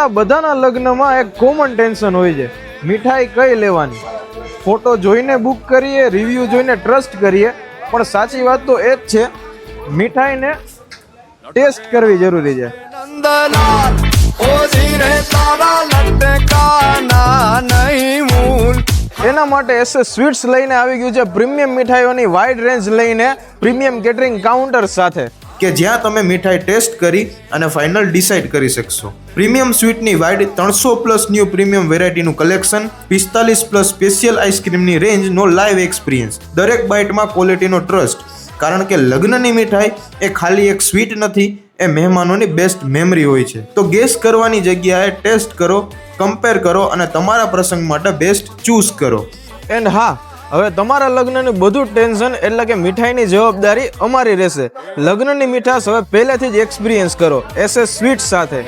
આપણા બધાના લગ્નમાં એક કોમન ટેન્શન હોય છે, મીઠાઈ કઈ લેવાની. ફોટો જોઈને બુક કરીએ, રિવ્યૂ જોઈને ટ્રસ્ટ કરીએ, પણ સાચી વાત તો એ જ છે, મીઠાઈને ટેસ્ટ કરવી જરૂરી છે. એના માટે એસએસ સ્વીટ્સ લઈને આવી ગયું છે પ્રીમિયમ મીઠાઈઓની વાઇડ રેન્જ લઈને પ્રીમિયમ કેટરિંગ કાઉન્ટર સાથે, કે જ્યાં તમે મીઠાઈ ટેસ્ટ કરી અને ફાઇનલ ડિસાઇડ કરી શકશો. પ્રીમિયમ સ્વીટની વાઇડ 300+ ન્યૂ પ્રીમિયમ વેરાયટીનું કલેક્શન, 45+ સ્પેશિયલ આઈસ્ક્રીમની રેન્જનો લાઈવ એક્સપિરિયન્સ, દરેક બાઇટમાં ક્વોલિટીનો ટ્રસ્ટ. કારણ કે લગ્નની મીઠાઈ એ ખાલી એક સ્વીટ નથી, એ મહેમાનોની બેસ્ટ મેમરી હોય છે. તો ગેસ કરવાની જગ્યાએ ટેસ્ટ કરો, કમ્પેર કરો અને તમારા પ્રસંગ માટે બેસ્ટ ચૂઝ કરો. એન્ડ હા, હવે તમારા લગ્નનું બધું ટેન્શન એટલે કે મીઠાઈની જવાબદારી અમારી રહેશે. લગ્નની મીઠાશ હવે પહેલેથી જ એક્સપિરિયન્સ કરો એસએસ સ્વીટ્સ સાથે.